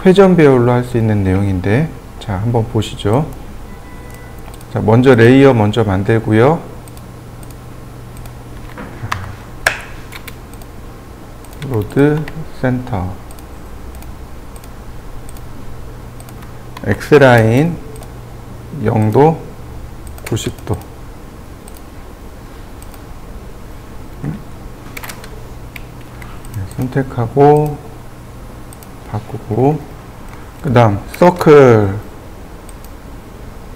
회전 배열로 할 수 있는 내용인데, 자, 한번 보시죠. 자, 먼저 레이어 먼저 만들고요. 로드 센터. X라인 0도 90도. 선택하고 바꾸고, 그 다음 서클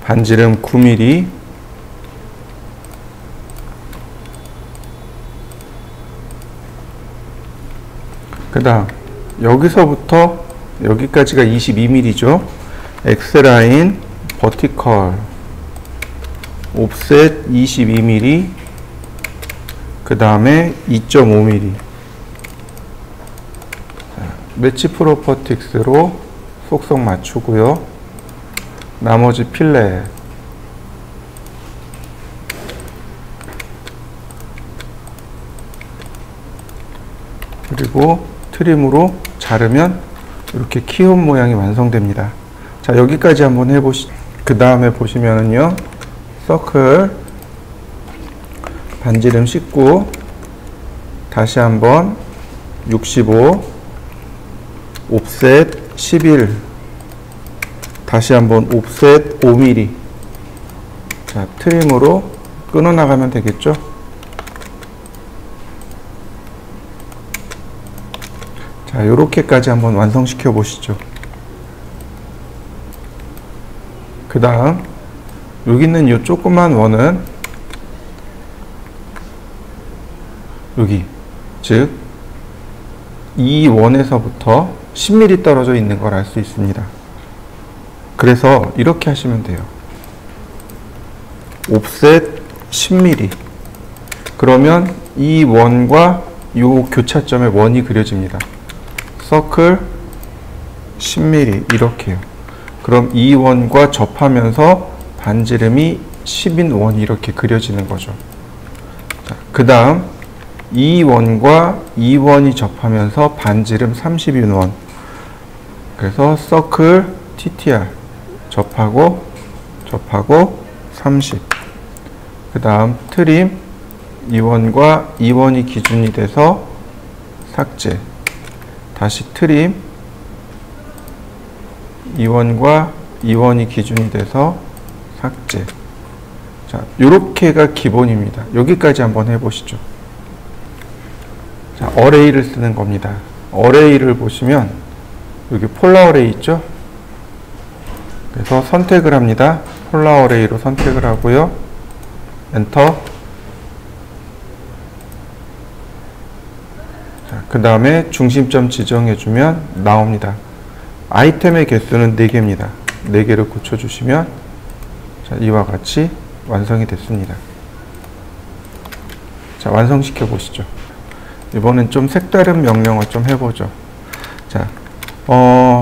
반지름 9mm, 그 다음 여기서부터 여기까지가 22mm죠. X라인 버티컬 옵셋 22mm, 그 다음에 2.5mm. 매치 프로퍼틱스로 속성 맞추고요. 나머지 필렛 그리고 트림으로 자르면 이렇게 키움 모양이 완성됩니다. 자, 여기까지 한번 해보시죠. 그 다음에 보시면은요, 서클 반지름 19, 다시 한번 65, 옵셋 11, 다시 한번 옵셋 5mm. 자, 트림으로 끊어 나가면 되겠죠. 자, 요렇게까지 한번 완성시켜 보시죠. 그 다음 여기 있는 요 조그만 원은 여기, 즉 이 원에서부터 10mm 떨어져 있는 걸 알 수 있습니다. 그래서 이렇게 하시면 돼요. 옵셋 10mm. 그러면 이 원과 요 교차점에 원이 그려집니다. 서클 10mm 이렇게요. 그럼 이 원과 접하면서 반지름이 10인 원이 이렇게 그려지는 거죠. 그 다음 이 원과 이 원이 접하면서 반지름 30인 원. 그래서 서클 TTR 접하고 30. 그 다음 트림 이 원과 이 원이 기준이 돼서 삭제. 다시 트림 2원과 2원이 기준이 돼서 삭제. 자, 요렇게가 기본입니다. 여기까지 한번 해보시죠. 자, 어레이를 쓰는 겁니다. 어레이를 보시면 여기 폴라 어레이 있죠? 그래서 선택을 합니다. 폴라 어레이로 선택을 하고요. 엔터. 그 다음에 중심점 지정해주면 나옵니다. 아이템의 개수는 4개입니다. 4개를 고쳐주시면 자, 이와 같이 완성이 됐습니다. 자, 완성시켜 보시죠. 이번엔 좀 색다른 명령어 좀 해보죠. 자,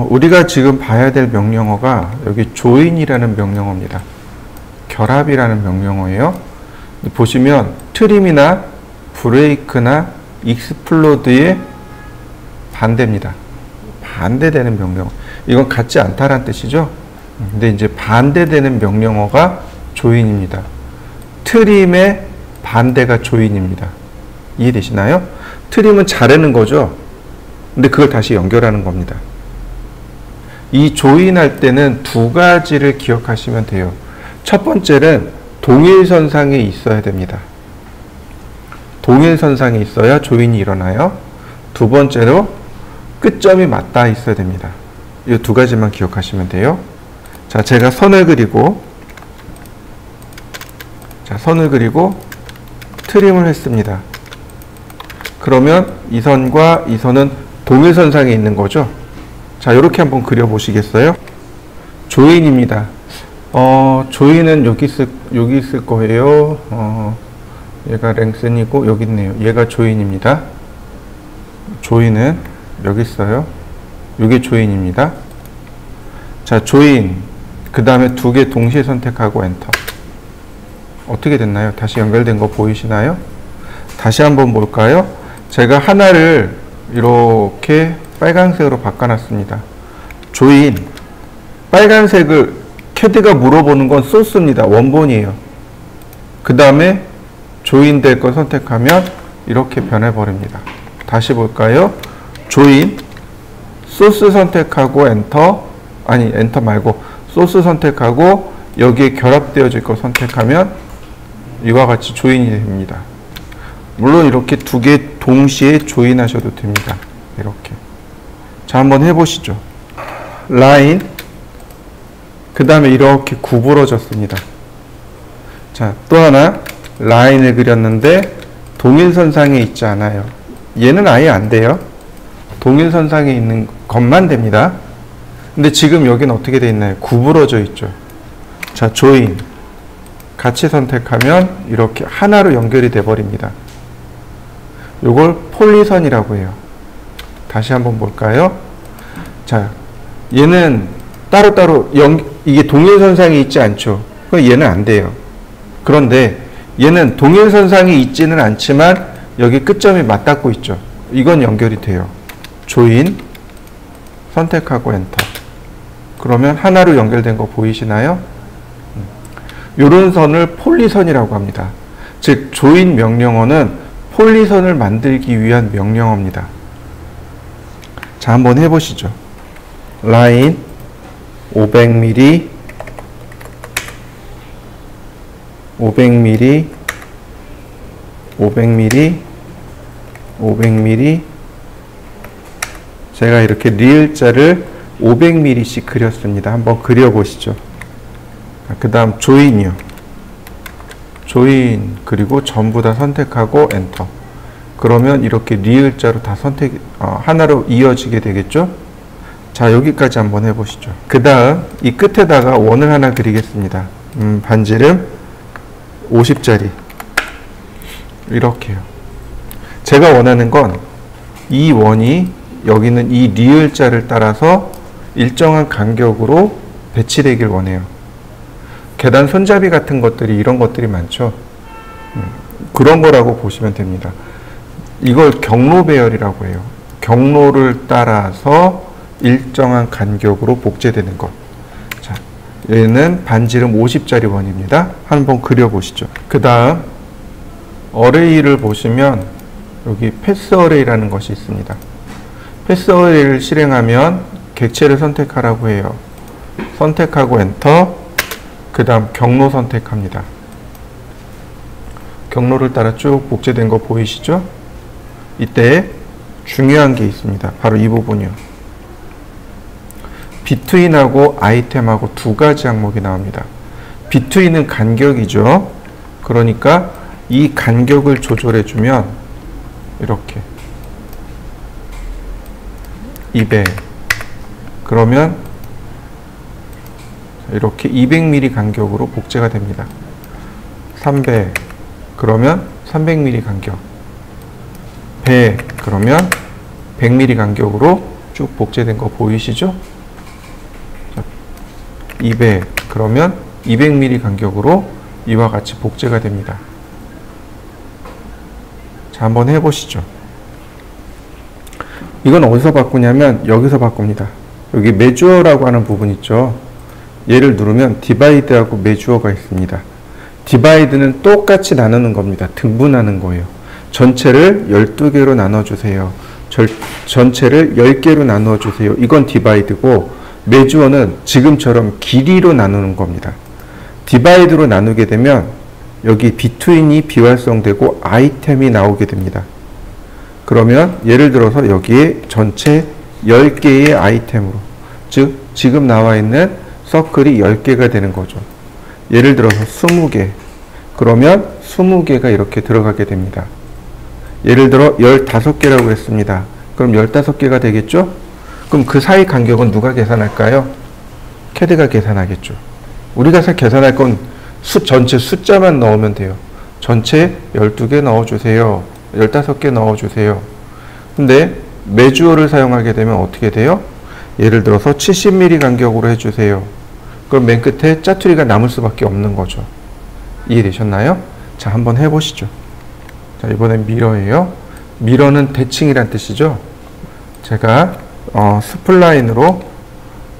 우리가 지금 봐야 될 명령어가 여기 조인이라는 명령어입니다. 결합이라는 명령어예요. 보시면 트림이나 브레이크나 익스플로드의 반대입니다. 반대되는 명령어. 이건 같지 않다란 뜻이죠. 근데 이제 반대되는 명령어가 조인입니다. 트림의 반대가 조인입니다. 이해되시나요? 트림은 자르는 거죠. 근데 그걸 다시 연결하는 겁니다. 이 조인할 때는 두 가지를 기억하시면 돼요. 첫 번째는 동일선상에 있어야 됩니다. 동일선상에 있어야 조인이 일어나요. 두 번째로 끝점이 맞닿아 있어야 됩니다. 이 두 가지만 기억하시면 돼요. 자, 제가 선을 그리고 트림을 했습니다. 그러면 이 선과 이 선은 동일선상에 있는 거죠. 자, 이렇게 한번 그려보시겠어요? 조인입니다. 조인은 여기 있을 거예요. 얘가 랭슨이고 여기 있네요. 얘가 조인입니다. 조인은 여기 있어요. 이게 조인입니다. 자, 조인. 그 다음에 두 개 동시에 선택하고 엔터. 어떻게 됐나요? 다시 연결된 거 보이시나요? 다시 한번 볼까요? 제가 하나를 이렇게 빨간색으로 바꿔놨습니다. 조인. 빨간색을 캐드가 물어보는 건 소스입니다. 원본이에요. 그 다음에 조인 될 거 선택하면 이렇게 변해버립니다. 다시 볼까요? 조인, 소스 선택하고 엔터, 아니 엔터 말고 소스 선택하고 여기에 결합되어질 거 선택하면 이와 같이 조인이 됩니다. 물론 이렇게 두 개 동시에 조인하셔도 됩니다. 이렇게. 자, 한번 해보시죠. 라인, 그 다음에 이렇게 구부러졌습니다. 자, 또 하나 라인을 그렸는데 동일선상에 있지 않아요. 얘는 아예 안 돼요. 동일선상에 있는 것만 됩니다. 근데 지금 여기는 어떻게 돼 있나요? 구부러져 있죠. 자, 조인 같이 선택하면 이렇게 하나로 연결이 돼 버립니다. 요걸 폴리선이라고 해요. 다시 한번 볼까요? 자, 얘는 따로따로 이게 동일선상에 있지 않죠. 그럼 얘는 안 돼요. 그런데 얘는 동일선상에 있지는 않지만 여기 끝점이 맞닿고 있죠. 이건 연결이 돼요. 조인 선택하고 엔터. 그러면 하나로 연결된 거 보이시나요? 요런 선을 폴리선이라고 합니다. 즉 조인 명령어는 폴리선을 만들기 위한 명령어입니다. 자, 한번 해보시죠. 라인 500mm 500mm 500mm 500mm 제가 이렇게 리을자를 500mm씩 그렸습니다. 한번 그려보시죠. 그 다음 조인이요. 조인 그리고 전부 다 선택하고 엔터. 그러면 이렇게 리을자로 다 하나로 이어지게 되겠죠. 자, 여기까지 한번 해보시죠. 그 다음 이 끝에다가 원을 하나 그리겠습니다. 반지름 50짜리 이렇게요. 제가 원하는 건 이 원이 여기는 이 리을자를 따라서 일정한 간격으로 배치되길 원해요. 계단 손잡이 같은 것들이 이런 것들이 많죠. 그런 거라고 보시면 됩니다. 이걸 경로 배열이라고 해요. 경로를 따라서 일정한 간격으로 복제되는 것. 자, 얘는 반지름 50짜리 원입니다. 한번 그려보시죠. 그 다음 어레이를 보시면 여기 패스 어레이라는 것이 있습니다. 패스 어레이를 실행하면 객체를 선택하라고 해요. 선택하고 엔터. 그 다음 경로 선택합니다. 경로를 따라 쭉 복제된 거 보이시죠? 이때 중요한 게 있습니다. 바로 이 부분이요. 비트윈하고 아이템하고 두 가지 항목이 나옵니다. 비트윈은 간격이죠. 그러니까 이 간격을 조절해 주면 이렇게 200 그러면 이렇게 200mm 간격으로 복제가 됩니다. 300 그러면 300mm 간격 100 그러면 100mm 간격으로 쭉 복제된 거 보이시죠? 200 그러면 200mm 간격으로 이와 같이 복제가 됩니다. 자, 한번 해보시죠. 이건 어디서 바꾸냐면 여기서 바꿉니다. 여기 메주어라고 하는 부분 있죠. 얘를 누르면 디바이드하고 메주어가 있습니다. 디바이드는 똑같이 나누는 겁니다. 등분하는 거예요. 전체를 12개로 나눠주세요. 전체를 10개로 나눠주세요. 이건 디바이드고 메주어는 지금처럼 길이로 나누는 겁니다. 디바이드로 나누게 되면 여기 비트윈이 비활성되고 아이템이 나오게 됩니다. 그러면 예를 들어서 여기에 전체 10개의 아이템으로, 즉 지금 나와 있는 서클이 10개가 되는 거죠. 예를 들어서 20개. 그러면 20개가 이렇게 들어가게 됩니다. 예를 들어 15개라고 했습니다. 그럼 15개가 되겠죠? 그럼 그 사이 간격은 누가 계산할까요? 캐드가 계산하겠죠. 우리가 계산할 건 전체 숫자만 넣으면 돼요. 전체 12개 넣어주세요. 15개 넣어주세요. 근데 메주어를 사용하게 되면 어떻게 돼요? 예를 들어서 70mm 간격으로 해주세요. 그럼 맨 끝에 짜투리가 남을 수밖에 없는 거죠. 이해되셨나요? 자, 한번 해보시죠. 자, 이번엔 미러예요. 미러는 대칭이란 뜻이죠. 제가 스플라인으로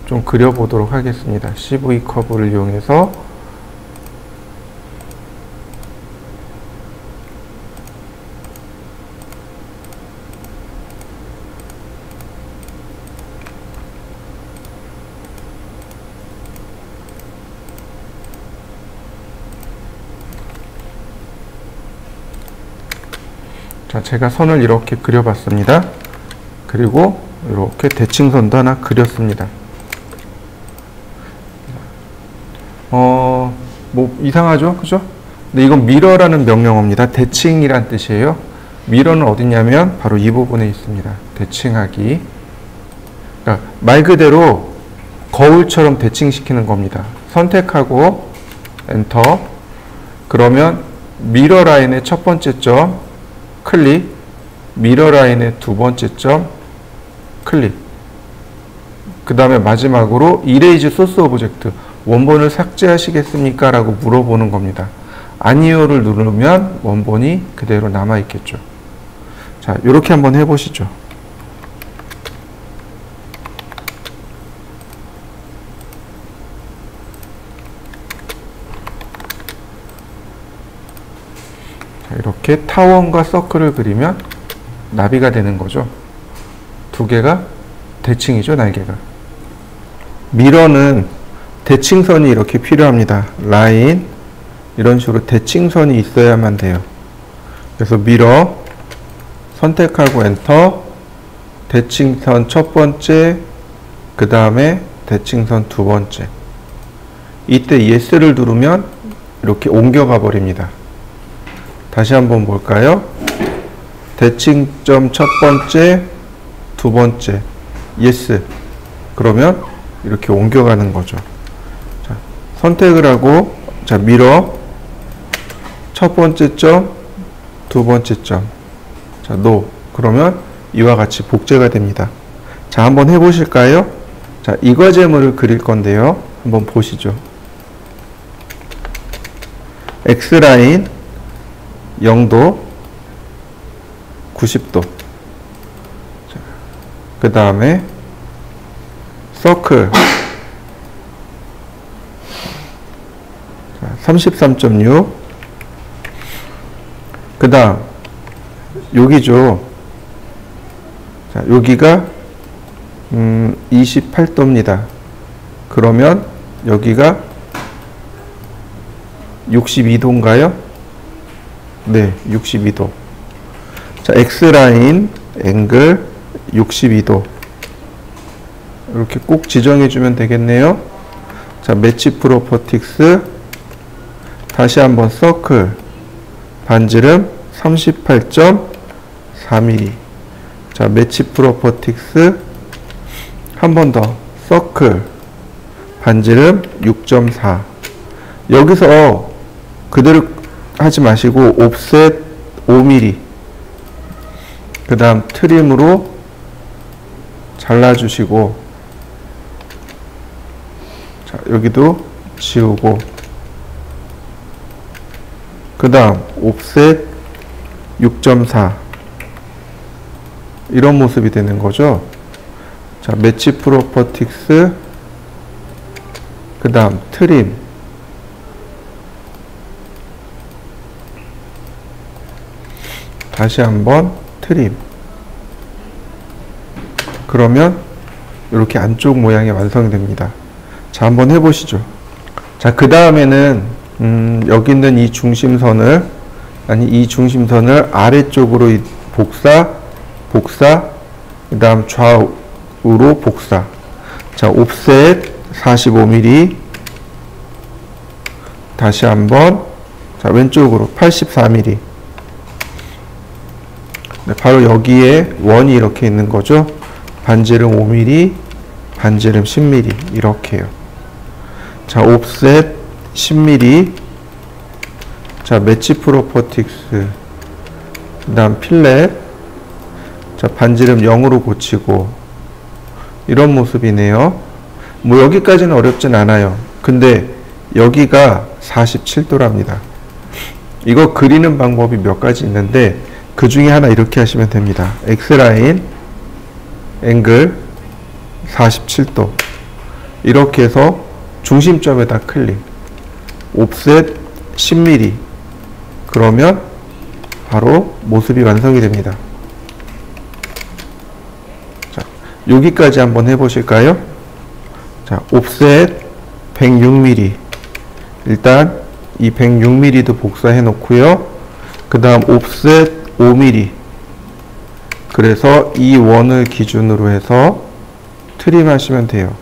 좀 그려보도록 하겠습니다. CV 커브를 이용해서 자, 제가 선을 이렇게 그려봤습니다. 그리고 이렇게 대칭선도 하나 그렸습니다. 뭐 이상하죠? 그죠? 근데 이건 미러라는 명령어입니다. 대칭이란 뜻이에요. 미러는 어디냐면 바로 이 부분에 있습니다. 대칭하기. 그러니까 말 그대로 거울처럼 대칭시키는 겁니다. 선택하고 엔터. 그러면 미러 라인의 첫 번째 점 클릭, 미러 라인의 두 번째 점 클릭. 그 다음에 마지막으로 이레이즈 소스 오브젝트, 원본을 삭제하시겠습니까? 라고 물어보는 겁니다. 아니요를 누르면 원본이 그대로 남아 있겠죠. 자, 이렇게 한번 해보시죠. 자, 이렇게 타원과 서클을 그리면 나비가 되는 거죠. 두 개가 대칭이죠, 날개가. 미러는 대칭선이 이렇게 필요합니다. 라인, 이런 식으로 대칭선이 있어야만 돼요. 그래서 미러, 선택하고 엔터, 대칭선 첫 번째, 그 다음에 대칭선 두 번째. 이때 yes를 누르면 이렇게 옮겨가 버립니다. 다시 한번 볼까요? 대칭점 첫 번째, 두 번째, yes. 그러면 이렇게 옮겨가는 거죠. 자, 선택을 하고, 자, 미러, 첫 번째 점, 두 번째 점. 자, no. 그러면 이와 같이 복제가 됩니다. 자, 한번 해보실까요? 자, 이 과제물을 그릴 건데요. 한번 보시죠. X라인 0도, 90도. 그 다음에 서클 33.6. 그 다음 여기죠. 자, 여기가 28도입니다. 그러면 여기가 62도인가요? 네, 62도. 자, X라인 앵글 62도. 이렇게 꼭 지정해 주면 되겠네요. 자, 매치 프로퍼틱스, 다시 한번 서클, 반지름 38.4mm. 자, 매치 프로퍼틱스, 한 번 더 서클, 반지름 6.4. 여기서 그대로 하지 마시고 옵셋 5mm. 그 다음 트림으로 잘라주시고, 자, 여기도 지우고, 그 다음 옵셋 6.4. 이런 모습이 되는 거죠. 자, 매치 프로퍼틱스, 그 다음 트림, 다시 한번 트림. 그러면 이렇게 안쪽 모양이 완성이 됩니다. 자, 한번 해보시죠. 자, 그 다음에는 여기 있는 이 중심선을, 이 중심선을 아래쪽으로 복사, 그 다음 좌우로 복사. 자, 옵셋 45mm. 다시 한번, 자, 왼쪽으로 84mm. 네, 바로 여기에 원이 이렇게 있는 거죠. 반지름 5mm, 반지름 10mm. 이렇게요. 자, 옵셋 10mm. 자, 매치 프로퍼틱스, 그 다음 필렛. 자, 반지름 0으로 고치고, 이런 모습이네요. 뭐 여기까지는 어렵진 않아요. 근데 여기가 47도랍니다. 이거 그리는 방법이 몇 가지 있는데 그 중에 하나 이렇게 하시면 됩니다. X라인 앵글 47도. 이렇게 해서 중심점에다 클릭. 옵셋 10mm. 그러면 바로 모습이 완성이 됩니다. 자, 여기까지 한번 해보실까요? 자, 옵셋 106mm. 일단 이 106mm도 복사해 놓고요. 그 다음 옵셋 5mm. 그래서 이 원을 기준으로 해서 트림 하시면 돼요.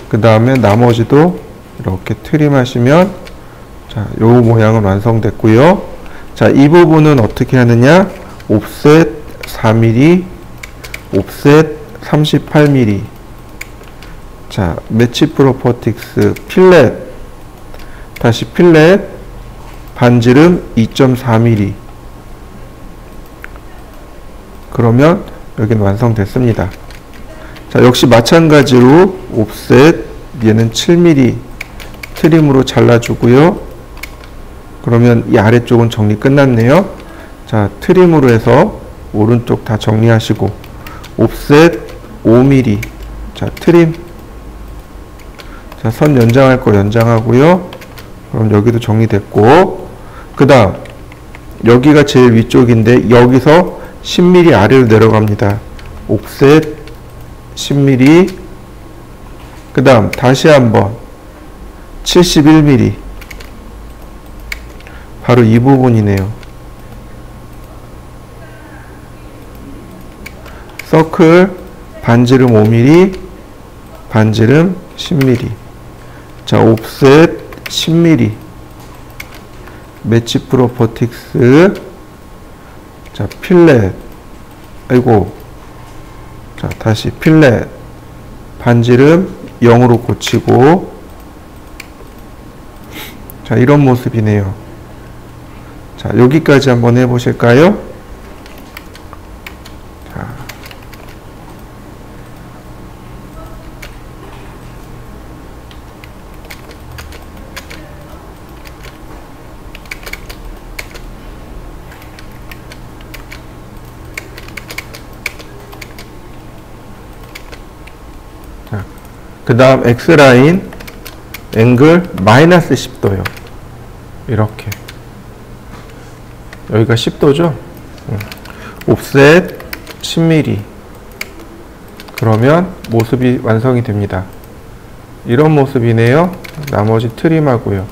그 다음에 나머지도 이렇게 트림 하시면, 자, 요 모양은 완성됐고요. 자, 이 부분은 어떻게 하느냐? 옵셋 4mm, 옵셋 38mm. 자, 매치 프로퍼틱스 필렛, 다시 필렛, 반지름 2.4mm. 그러면 여기는 완성됐습니다. 자, 역시 마찬가지로 옵셋, 얘는 7mm 트림으로 잘라주고요. 그러면 이 아래쪽은 정리 끝났네요. 자, 트림으로 해서 오른쪽 다 정리하시고, 옵셋 5mm. 자, 트림. 자, 선 연장할 거 연장하고요. 그럼 여기도 정리됐고, 그 다음 여기가 제일 위쪽인데 여기서 10mm 아래로 내려갑니다. 옵셋 10mm. 그 다음 다시 한번 71mm. 바로 이 부분이네요. 서클 반지름 5mm, 반지름 10mm. 자, 옵셋 10mm. 매치 프로퍼틱스. 자, 필렛. 아이고. 자, 다시 필렛. 반지름 0으로 고치고. 자, 이런 모습이네요. 자, 여기까지 한번 해보실까요? 자. 자, 그 다음 X라인 앵글 마이너스 10도요. 이렇게. 여기가 10도죠? 옵셋 10mm. 그러면 모습이 완성이 됩니다. 이런 모습이네요. 나머지 트림하고요.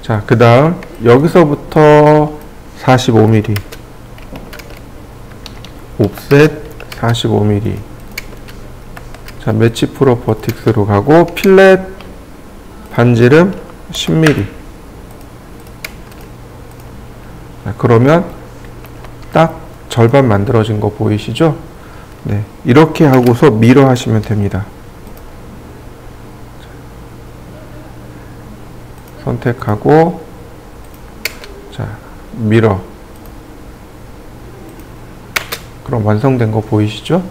자, 그 다음 여기서부터 45mm. 옵셋 45mm. 자, 매치 프로퍼틱스로 가고, 필렛 반지름 10mm. 자, 그러면 딱 절반 만들어진 거 보이시죠? 네, 이렇게 하고서 미러 하시면 됩니다. 선택하고, 자, 미러. 그럼 완성된 거 보이시죠?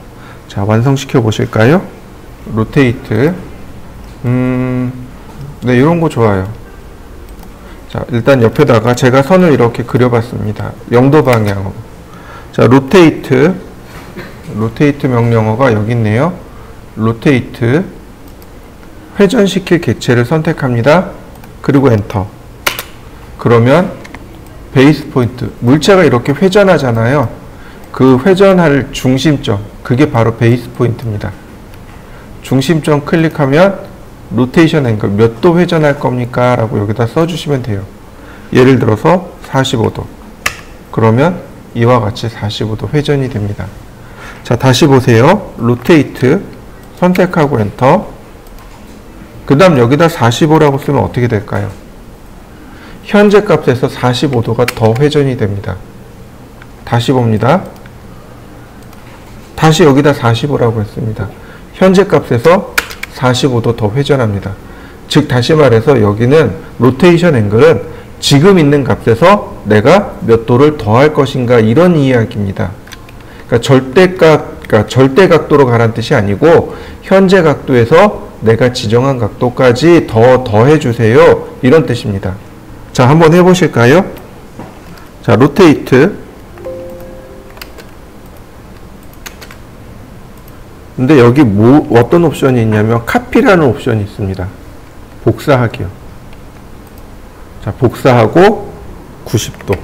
자, 완성시켜 보실까요? 로테이트. 네, 이런 거 좋아요. 자, 일단 옆에다가 제가 선을 이렇게 그려봤습니다. 0도 방향으로. 자, 로테이트. 로테이트 명령어가 여기 있네요. 로테이트. 회전시킬 객체를 선택합니다. 그리고 엔터. 그러면 베이스 포인트. 물체가 이렇게 회전하잖아요. 그 회전할 중심점. 그게 바로 베이스 포인트입니다. 중심점 클릭하면 로테이션 앵글 몇 도 회전할 겁니까? 라고 여기다 써주시면 돼요. 예를 들어서 45도. 그러면 이와 같이 45도 회전이 됩니다. 자, 다시 보세요. 로테이트 선택하고 엔터. 그 다음 여기다 45라고 쓰면 어떻게 될까요? 현재 값에서 45도가 더 회전이 됩니다. 다시 봅니다. 다시 여기다 45라고 했습니다. 현재 값에서 45도 더 회전합니다. 즉, 다시 말해서 여기는 로테이션 앵글은 지금 있는 값에서 내가 몇 도를 더할 것인가, 이런 이야기입니다. 그러니까 절대 각도로 가라는 뜻이 아니고 현재 각도에서 내가 지정한 각도까지 더해 주세요, 이런 뜻입니다. 자, 한번 해보실까요? 자, 로테이트. 근데 여기 어떤 옵션이 있냐면 카피라는 옵션이 있습니다. 복사하기요. 자, 복사하고 90도.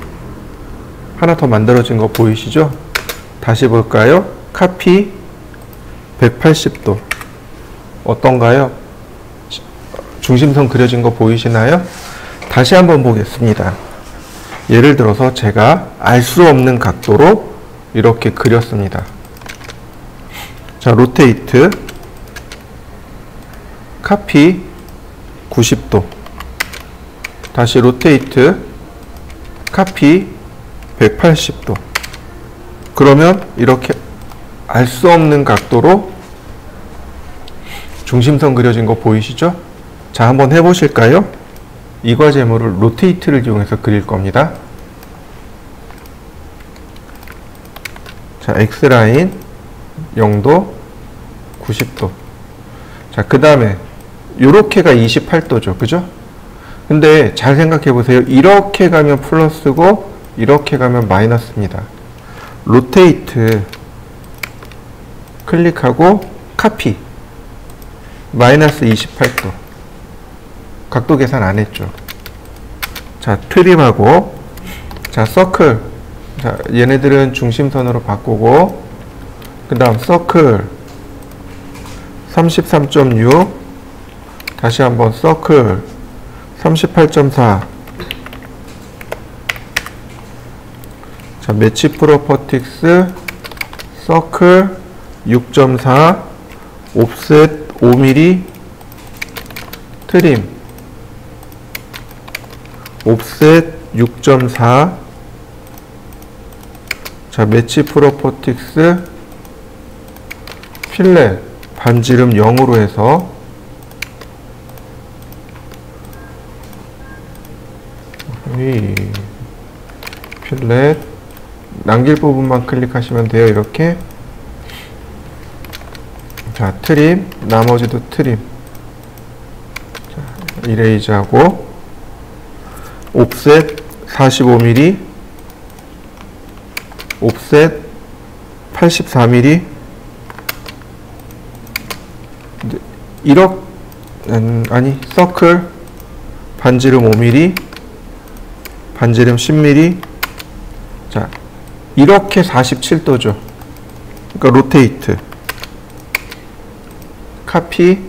하나 더 만들어진 거 보이시죠? 다시 볼까요? 카피 180도. 어떤가요? 중심선 그려진 거 보이시나요? 다시 한번 보겠습니다. 예를 들어서 제가 알 수 없는 각도로 이렇게 그렸습니다. 자, 로테이트 카피 90도. 다시 로테이트 카피 180도. 그러면 이렇게 알 수 없는 각도로 중심선 그려진 거 보이시죠? 자, 한번 해보실까요? 이 과제물을 로테이트를 이용해서 그릴 겁니다. 자, X라인 0도 90도. 자, 그 다음에 요렇게가 28도죠. 그죠? 근데 잘 생각해 보세요. 이렇게 가면 플러스고 이렇게 가면 마이너스입니다. 로테이트 클릭하고 카피 마이너스 28도. 각도 계산 안 했죠. 자, 트림하고, 자, 서클. 자, 얘네들은 중심선으로 바꾸고, 그 다음 서클 33.6. 다시 한번 서클 38.4. 자, 매치 프로퍼틱스 서클 6.4. 옵셋 5mm 트림 옵셋 6.4. 자, 매치 프로퍼틱스 필렛 반지름 0으로 해서 필렛 남길 부분만 클릭하시면 돼요. 이렇게. 자, 트림 나머지도 트림. 자, 이레이즈하고 옵셋 45mm 옵셋 84mm. 이렇게 아니 서클 반지름 5mm 반지름 10mm. 자, 이렇게 47도죠. 그러니까 로테이트 카피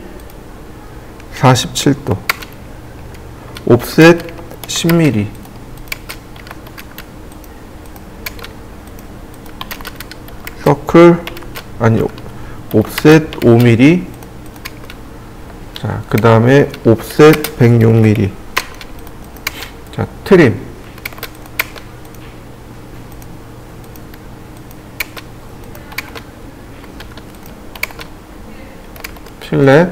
47도 옵셋 10mm 서클 아니 옵셋 5mm. 자, 그 다음에 옵셋 106mm. 자, 트림 필렛.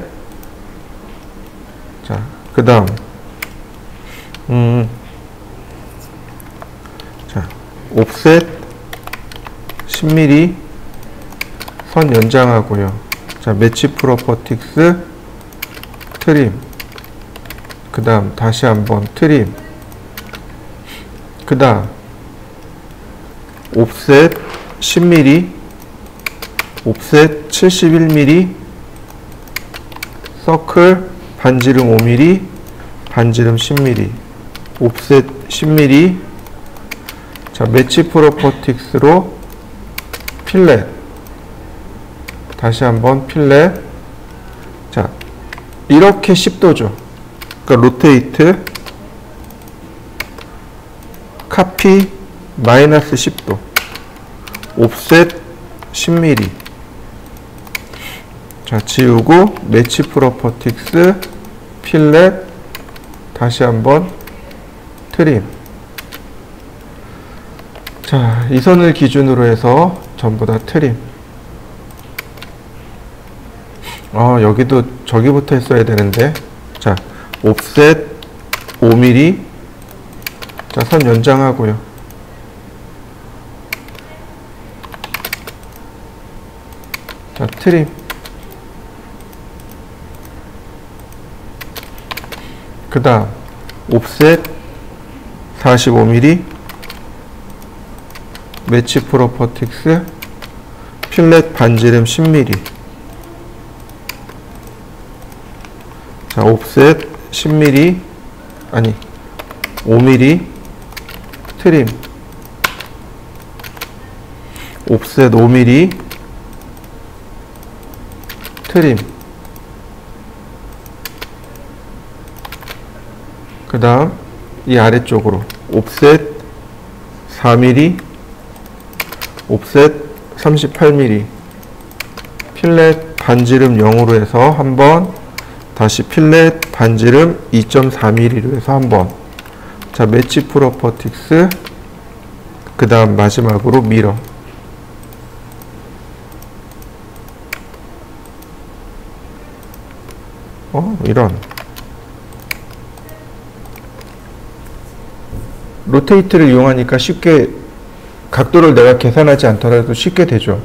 자, 그 다음 자, 옵셋 10mm 선 연장하고요. 자, 매치 프로퍼틱스 트림. 그 다음 다시 한번 트림. 그 다음 옵셋 10mm 옵셋 71mm 서클 반지름 5mm 반지름 10mm 옵셋 10mm. 자, 매치 프로퍼틱스로 필렛 다시 한번 필렛. 자, 이렇게 10도죠. 그러니까 로테이트 카피 마이너스 10도 옵셋 10mm. 자, 지우고 매치 프로퍼틱스 필렛 다시 한번 트림. 자, 이 선을 기준으로 해서 전부 다 트림. 여기도 저기부터 했어야 되는데. 자, 옵셋 5mm. 자, 선 연장하고요. 자, 트림. 그 다음 옵셋 45mm 매치 프로퍼틱스 필렛 반지름 10mm. 자, 옵셋 10mm, 아니 5mm 트림, 옵셋 5mm 트림, 그 다음 이 아래쪽으로 옵셋 4mm, 옵셋 38mm, 필렛 반지름 0으로 해서 한번, 다시 필렛 반지름 2.4mm로 해서 한번. 자, 매치 프로퍼틱스, 그 다음 마지막으로 미러. 이런 로테이트를 이용하니까 쉽게 각도를 내가 계산하지 않더라도 쉽게 되죠.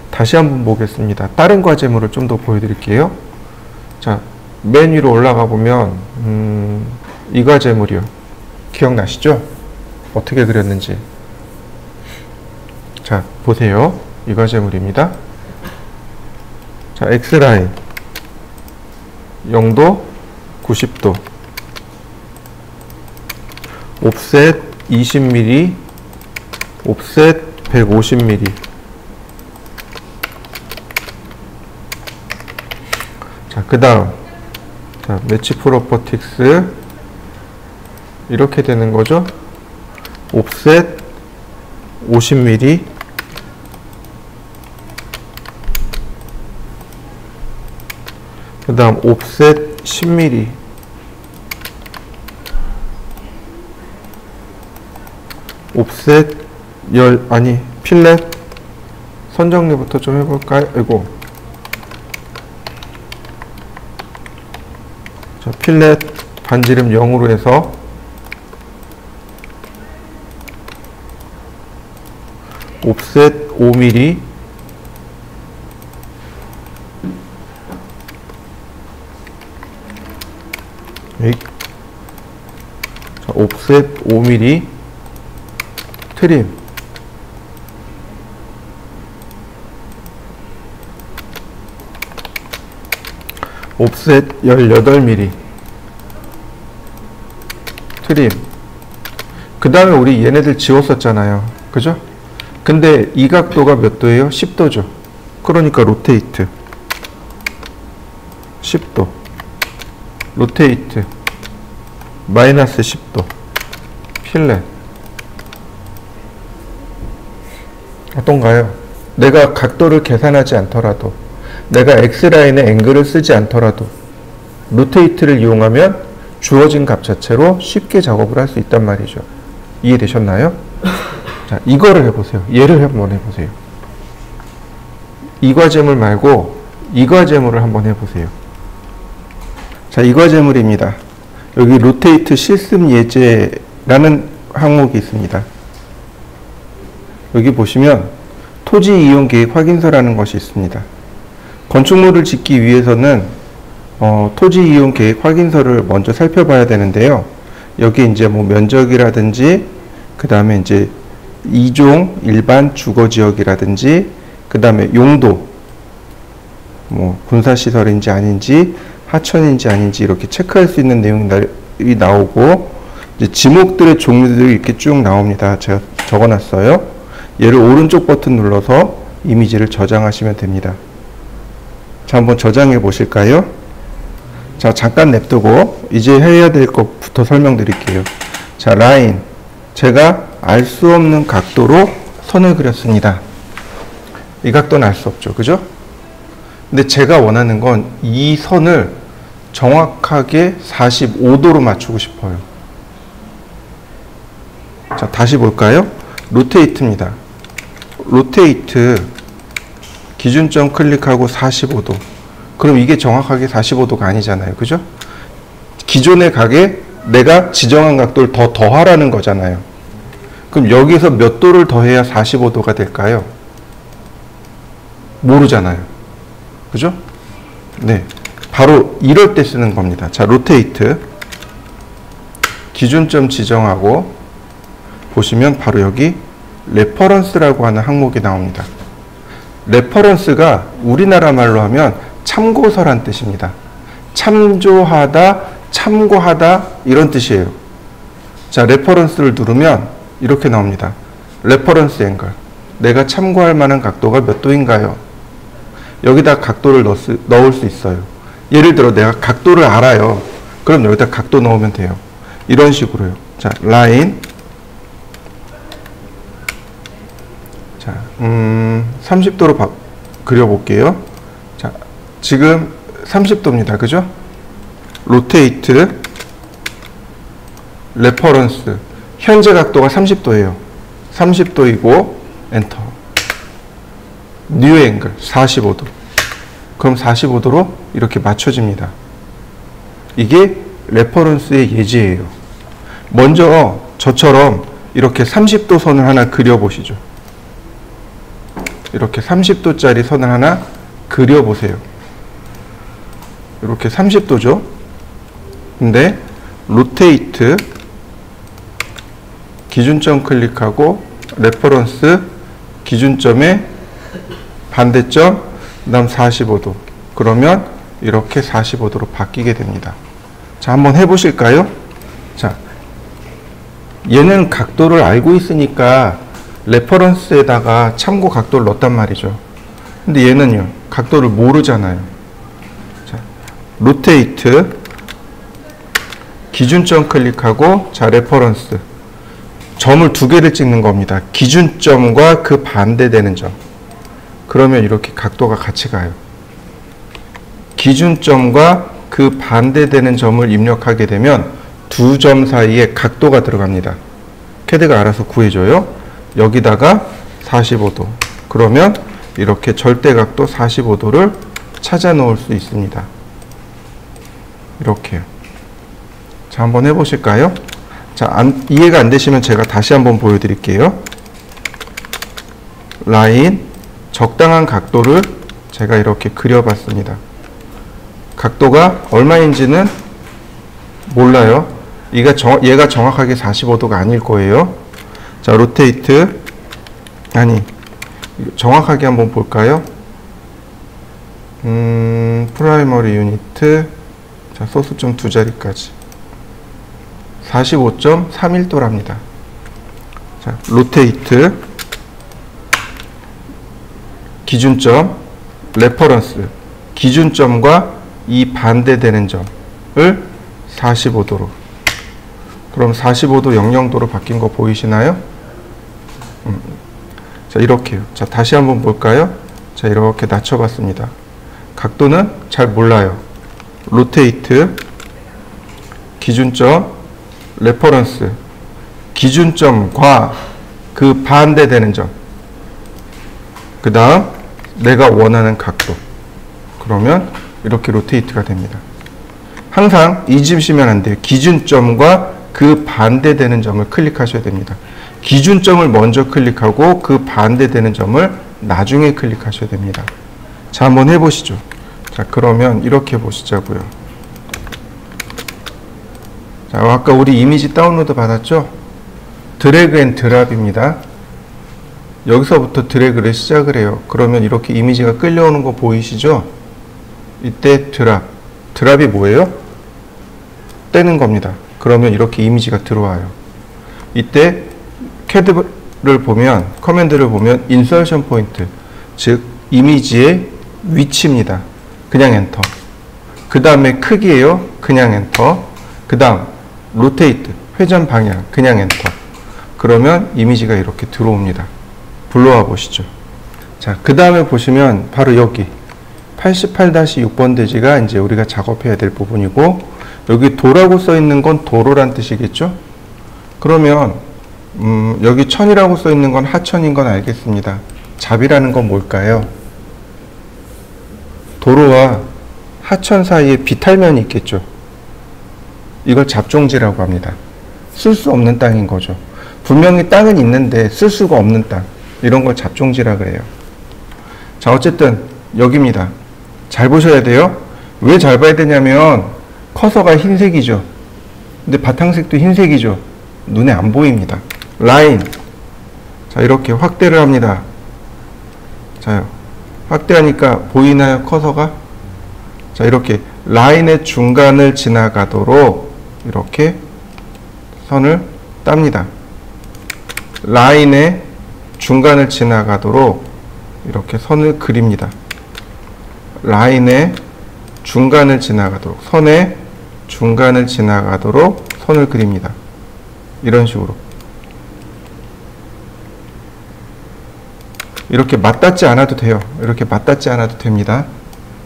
다시 한번 보겠습니다. 다른 과제물을 좀 더 보여드릴게요. 자, 맨 위로 올라가 보면 이 과제물이요. 기억나시죠? 어떻게 그렸는지. 자, 보세요. 이 과제물입니다. 자, X라인 0도 90도, 옵셋 20mm, 옵셋 150mm. 자, 그 다음, 자, 매치 프로퍼틱스, 이렇게 되는 거죠. 옵셋 50mm, 그 다음 옵셋 10mm, 옵셋 필렛 선정리부터 좀 해볼까요? 아이고. 자, 필렛 반지름 0으로 해서 옵셋 5mm, 자, 옵셋 5mm 트림, 옵셋 18mm 트림. 그 다음에 우리 얘네들 지웠었잖아요. 그죠? 근데 이 각도가 몇 도예요? 10도죠. 그러니까 로테이트 10도, 로테이트 마이너스 10도, 필렛. 어떤가요? 내가 각도를 계산하지 않더라도, 내가 X라인에 앵글을 쓰지 않더라도 로테이트를 이용하면 주어진 값 자체로 쉽게 작업을 할 수 있단 말이죠. 이해되셨나요? 자, 이거를 해보세요. 얘를 한번 해보세요. 이 과제물 말고 이 과제물을 한번 해보세요. 자, 이 과제물입니다. 여기 로테이트 실습 예제라는 항목이 있습니다. 여기 보시면 토지 이용 계획 확인서라는 것이 있습니다. 건축물을 짓기 위해서는 토지 이용 계획 확인서를 먼저 살펴봐야 되는데요. 여기 이제 뭐 면적이라든지, 그 다음에 이제 이종 일반 주거 지역이라든지, 그 다음에 용도, 뭐 군사시설인지 아닌지, 하천인지 아닌지 이렇게 체크할 수 있는 내용들이 나오고, 이제 지목들의 종류들이 이렇게 쭉 나옵니다. 제가 적어놨어요. 얘를 오른쪽 버튼 눌러서 이미지를 저장하시면 됩니다. 자, 한번 저장해 보실까요? 자, 잠깐 냅두고 이제 해야 될 것부터 설명드릴게요. 자, 라인. 제가 알 수 없는 각도로 선을 그렸습니다. 이 각도는 알 수 없죠. 그죠? 근데 제가 원하는 건 이 선을 정확하게 45도로 맞추고 싶어요. 자, 다시 볼까요? 로테이트입니다. 로테이트 기준점 클릭하고 45도. 그럼 이게 정확하게 45도가 아니잖아요. 그죠? 기존의 각에 내가 지정한 각도를 더하라는 거잖아요. 그럼 여기서 몇 도를 더해야 45도가 될까요? 모르잖아요. 그죠? 네. 바로 이럴 때 쓰는 겁니다. 자, 로테이트 기준점 지정하고 보시면 바로 여기 레퍼런스라고 하는 항목이 나옵니다. 레퍼런스가 우리나라 말로 하면 참고서란 뜻입니다. 참조하다, 참고하다 이런 뜻이에요. 자, 레퍼런스를 누르면 이렇게 나옵니다. 레퍼런스 앵글. 내가 참고할 만한 각도가 몇 도인가요? 여기다 각도를 넣을 수 있어요. 예를 들어 내가 각도를 알아요. 그럼 여기다 각도 넣으면 돼요. 이런 식으로요. 자, 라인. 자, 30도로 그려볼게요. 자, 지금 30도입니다. 그죠? 로테이트, 레퍼런스. 현재 각도가 30도예요. 30도이고, 엔터. 뉴 앵글, 45도. 그럼 45도로 이렇게 맞춰집니다. 이게 레퍼런스의 예제예요. 먼저 저처럼 이렇게 30도 선을 하나 그려보시죠. 이렇게 30도짜리 선을 하나 그려보세요. 이렇게 30도죠. 근데 로테이트, 기준점 클릭하고 레퍼런스, 기준점의 반대점, 그 다음 45도. 그러면 이렇게 45도로 바뀌게 됩니다. 자, 한번 해보실까요? 자, 얘는 각도를 알고 있으니까 레퍼런스에다가 참고 각도를 넣었단 말이죠. 근데 얘는요, 각도를 모르잖아요. 자, 로테이트, 기준점 클릭하고, 자, 레퍼런스. 점을 두 개를 찍는 겁니다. 기준점과 그 반대되는 점. 그러면 이렇게 각도가 같이 가요. 기준점과 그 반대되는 점을 입력하게 되면 두 점 사이에 각도가 들어갑니다. 캐드가 알아서 구해줘요. 여기다가 45도. 그러면 이렇게 절대각도 45도를 찾아 놓을 수 있습니다. 이렇게요. 자, 한번 해보실까요? 자, 이해가 안 되시면 제가 다시 한번 보여드릴게요. 라인, 적당한 각도를 제가 이렇게 그려봤습니다. 각도가 얼마인지는 몰라요. 얘가 정확하게 45도가 아닐 거예요. 자, 로테이트. 아니, 정확하게 한번 볼까요? 프라이머리 유니트. 자, 소수점 두 자리까지. 45.31도랍니다. 자, 로테이트. 기준점, 레퍼런스. 기준점과 이 반대되는 점을 45도로. 그럼 45도 00도로 바뀐 거 보이시나요? 자, 이렇게요. 자, 다시 한번 볼까요? 자, 이렇게 낮춰봤습니다. 각도는 잘 몰라요. 로테이트, 기준점, 레퍼런스, 기준점과 그 반대되는 점. 그 다음 내가 원하는 각도. 그러면 이렇게 로테이트가 됩니다. 항상 잊으시면 안 돼요. 기준점과 그 반대되는 점을 클릭하셔야 됩니다. 기준점을 먼저 클릭하고 그 반대되는 점을 나중에 클릭하셔야 됩니다. 자, 한번 해보시죠. 자, 그러면 이렇게 보시자고요. 자, 아까 우리 이미지 다운로드 받았죠? 드래그 앤 드랍입니다. 여기서부터 드래그를 시작을 해요. 그러면 이렇게 이미지가 끌려오는 거 보이시죠? 이때 드랍. 드랍이 뭐예요? 떼는 겁니다. 그러면 이렇게 이미지가 들어와요. 이때 캐드를 보면, 커맨드를 보면 인서션 포인트, 즉 이미지의 위치입니다. 그냥 엔터. 그 다음에 크기예요. 그냥 엔터. 그 다음 로테이트, 회전 방향, 그냥 엔터. 그러면 이미지가 이렇게 들어옵니다. 불러와 보시죠. 자, 그 다음에 보시면 바로 여기 88-6번 대지가 이제 우리가 작업해야 될 부분이고, 여기 도라고 써 있는 건 도로란 뜻이겠죠? 그러면 여기 천이라고 써 있는 건 하천인 건 알겠습니다. 잡이라는 건 뭘까요? 도로와 하천 사이에 비탈면이 있겠죠. 이걸 잡종지라고 합니다. 쓸 수 없는 땅인 거죠. 분명히 땅은 있는데 쓸 수가 없는 땅. 이런 걸 잡종지라 그래요. 자, 어쨌든 여기입니다. 잘 보셔야 돼요. 왜 잘 봐야 되냐면 커서가 흰색이죠. 근데 바탕색도 흰색이죠. 눈에 안 보입니다. 라인. 자, 이렇게 확대를 합니다. 자요. 확대하니까 보이나요? 커서가? 자, 이렇게 라인의 중간을 지나가도록 이렇게 선을 땁니다. 라인의 중간을 지나가도록 이렇게 선을 그립니다. 라인의 중간을 지나가도록, 선의 중간을 지나가도록 선을 그립니다. 이런 식으로. 이렇게 맞닿지 않아도 돼요. 이렇게 맞닿지 않아도 됩니다.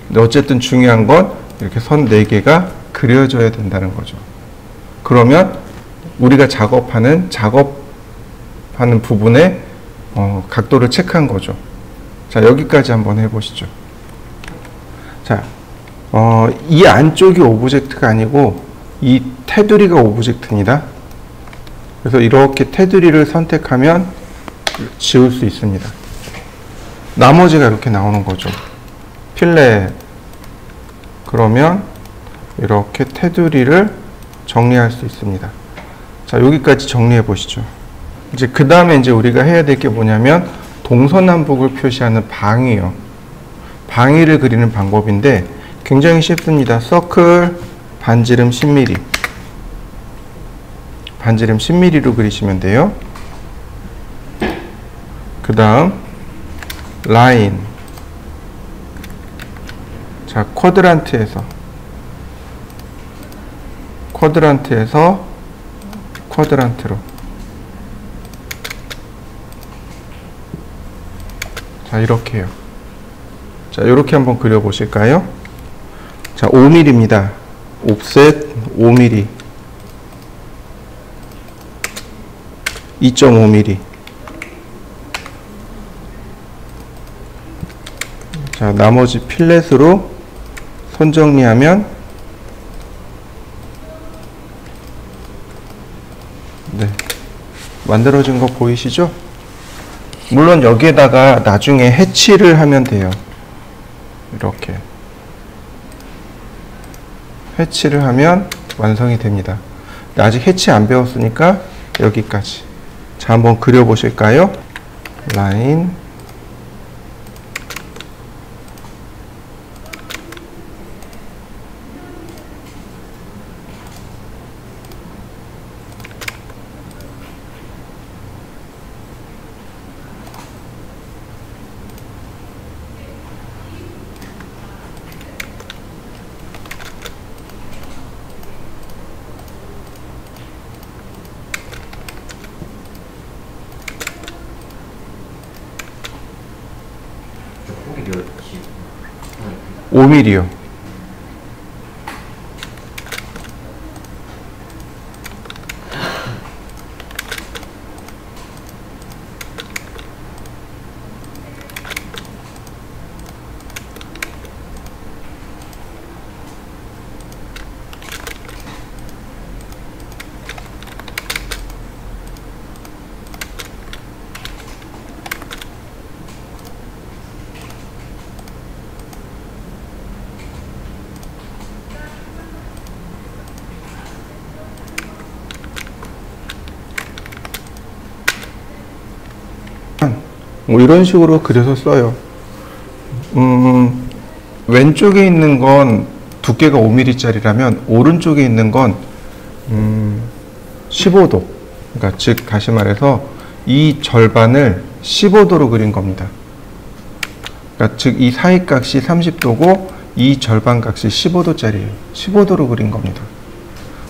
근데 어쨌든 중요한 건 이렇게 선 4개가 그려져야 된다는 거죠. 그러면 우리가 작업하는 부분의 각도를 체크한 거죠. 자, 여기까지 한번 해보시죠. 자, 이 안쪽이 오브젝트가 아니고 이 테두리가 오브젝트입니다. 그래서 이렇게 테두리를 선택하면 지울 수 있습니다. 나머지가 이렇게 나오는 거죠. 필렛. 그러면 이렇게 테두리를 정리할 수 있습니다. 자, 여기까지 정리해 보시죠. 이제 그 다음에 이제 우리가 해야 될 게 뭐냐면 동서남북을 표시하는 방위예요. 방위를 그리는 방법인데 굉장히 쉽습니다. 서클 반지름 10mm. 반지름 10mm로 그리시면 돼요. 그 다음 라인. 자, 쿼드란트에서 쿼드란트로. 자, 이렇게요. 자, 이렇게 한번 그려보실까요? 자, 5mm입니다. 옵셋 5mm. 2.5mm. 자, 나머지 필렛으로 손 정리하면 네, 만들어진 거 보이시죠? 물론 여기에다가 나중에 해치를 하면 돼요. 이렇게 해치를 하면 완성이 됩니다. 아직 해치 안 배웠으니까 여기까지. 자, 한번 그려보실까요? 라인. 몇 5mm요. 뭐 이런 식으로 그려서 써요. 왼쪽에 있는 건 두께가 5mm짜리라면 오른쪽에 있는 건 15도. 그러니까 즉 다시 말해서 이 절반을 15도로 그린 겁니다. 그러니까 즉 이 사이값이 30도고 이 절반값이 15도짜리예요. 15도로 그린 겁니다.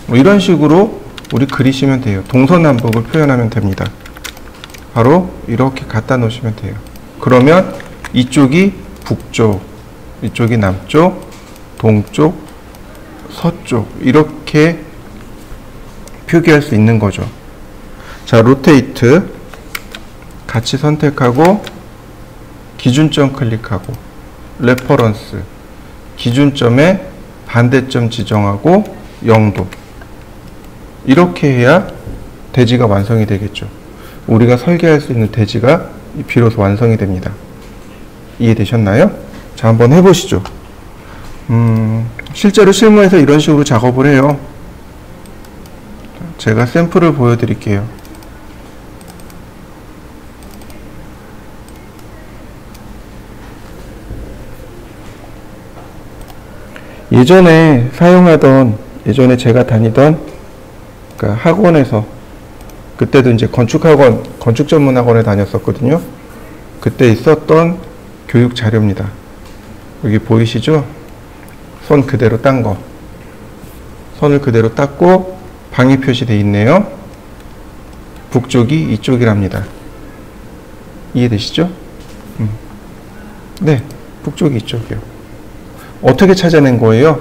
뭐 이런 식으로 우리 그리시면 돼요. 동서남북을 표현하면 됩니다. 바로 이렇게 갖다 놓으시면 돼요. 그러면 이쪽이 북쪽, 이쪽이 남쪽, 동쪽, 서쪽 이렇게 표기할 수 있는 거죠. 자, 로테이트 같이 선택하고 기준점 클릭하고 레퍼런스 기준점에 반대점 지정하고 0도. 이렇게 해야 대지가 완성이 되겠죠. 우리가 설계할 수 있는 대지가 비로소 완성이 됩니다. 이해되셨나요? 자, 한번 해보시죠. 실제로 실무에서 이런 식으로 작업을 해요. 제가 샘플을 보여드릴게요. 예전에 사용하던, 예전에 제가 다니던 그러니까 학원에서, 그때도 이제 건축학원, 건축 전문 학원에 다녔었거든요. 그때 있었던 교육 자료입니다. 여기 보이시죠? 선 그대로 딴 거. 선을 그대로 땄고 방위 표시되어 있네요. 북쪽이 이쪽이랍니다. 이해되시죠? 네, 북쪽이 이쪽이요. 어떻게 찾아낸 거예요?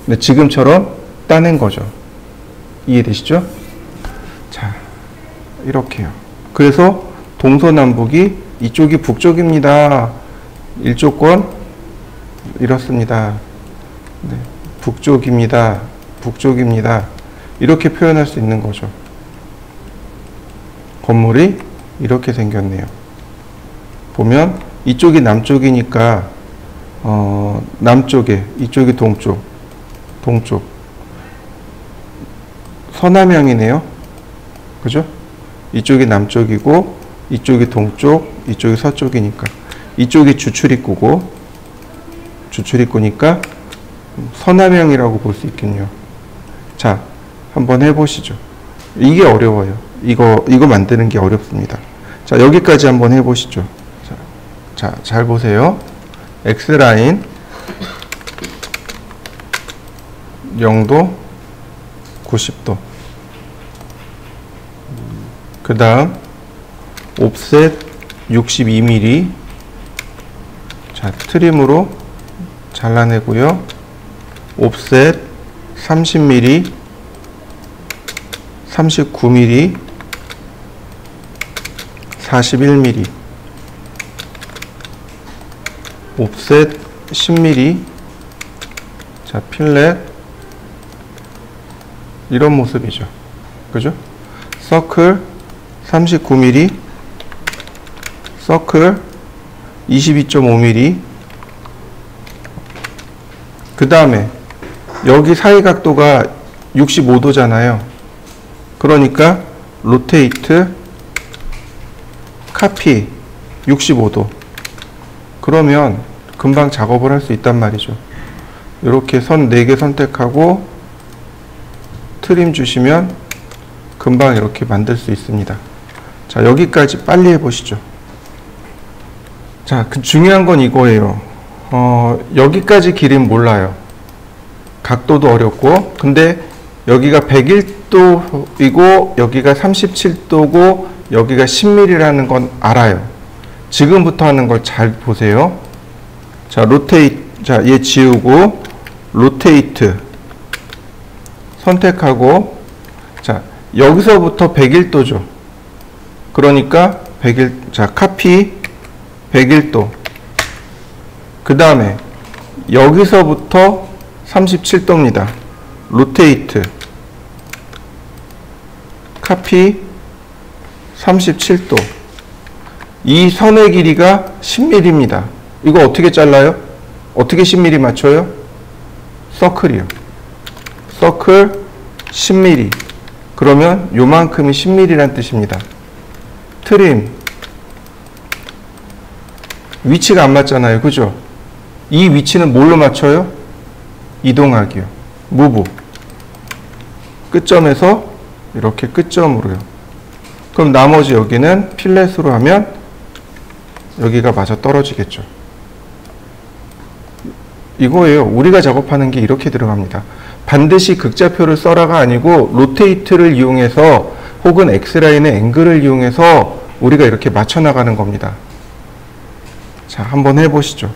네, 지금처럼 따낸 거죠. 이해되시죠? 자, 이렇게요. 그래서 동서남북이 이쪽이 북쪽입니다. 일조권 이렇습니다. 네, 북쪽입니다. 북쪽입니다. 이렇게 표현할 수 있는 거죠. 건물이 이렇게 생겼네요. 보면 이쪽이 남쪽이니까 남쪽에, 이쪽이 동쪽, 동쪽. 서남향이네요. 그죠? 이쪽이 남쪽이고 이쪽이 동쪽, 이쪽이 서쪽이니까 이쪽이 주출입구고 주출입구니까 서남향이라고 볼 수 있겠네요. 자, 한번 해보시죠. 이게 어려워요. 이거 만드는 게 어렵습니다. 자, 여기까지 한번 해보시죠. 자, 잘 보세요. X라인 0도 90도. 그 다음 옵셋 62mm. 자, 트림으로 잘라내고요. 옵셋 30mm, 39mm, 41mm, 옵셋 10mm. 자, 필렛 이런 모습이죠. 그죠? 서클 39mm, 서클 22.5mm. 그 다음에 여기 사이 각도가 65도잖아요. 그러니까 로테이트 카피 65도. 그러면 금방 작업을 할 수 있단 말이죠. 이렇게 선 4개 선택하고 트림 주시면 금방 이렇게 만들 수 있습니다. 자, 여기까지 빨리 해보시죠. 자, 중요한 건 이거예요. 여기까지 길이는 몰라요. 각도도 어렵고, 근데 여기가 101도이고 여기가 37도고 여기가 10mm라는 건 알아요. 지금부터 하는 걸 잘 보세요. 자, 자, 얘 지우고 로테이트 선택하고, 자, 여기서부터 101도죠. 그러니까 101, 자, 카피 101도. 그 다음에 여기서부터 37도입니다. 로테이트 카피 37도. 이 선의 길이가 10mm입니다. 이거 어떻게 잘라요? 어떻게 10mm 맞춰요? 서클이요. 서클 10mm. 그러면 요만큼이 10mm란 뜻입니다. 트림. 위치가 안 맞잖아요. 그죠? 이 위치는 뭘로 맞춰요? 이동하기요. 무브. 끝점에서 이렇게 끝점으로요. 그럼 나머지 여기는 필렛으로 하면 여기가 맞아 떨어지겠죠. 이거예요. 우리가 작업하는 게 이렇게 들어갑니다. 반드시 극좌표를 써라가 아니고 로테이트를 이용해서 혹은 X라인의 앵글을 이용해서 우리가 이렇게 맞춰 나가는 겁니다. 자, 한번 해보시죠.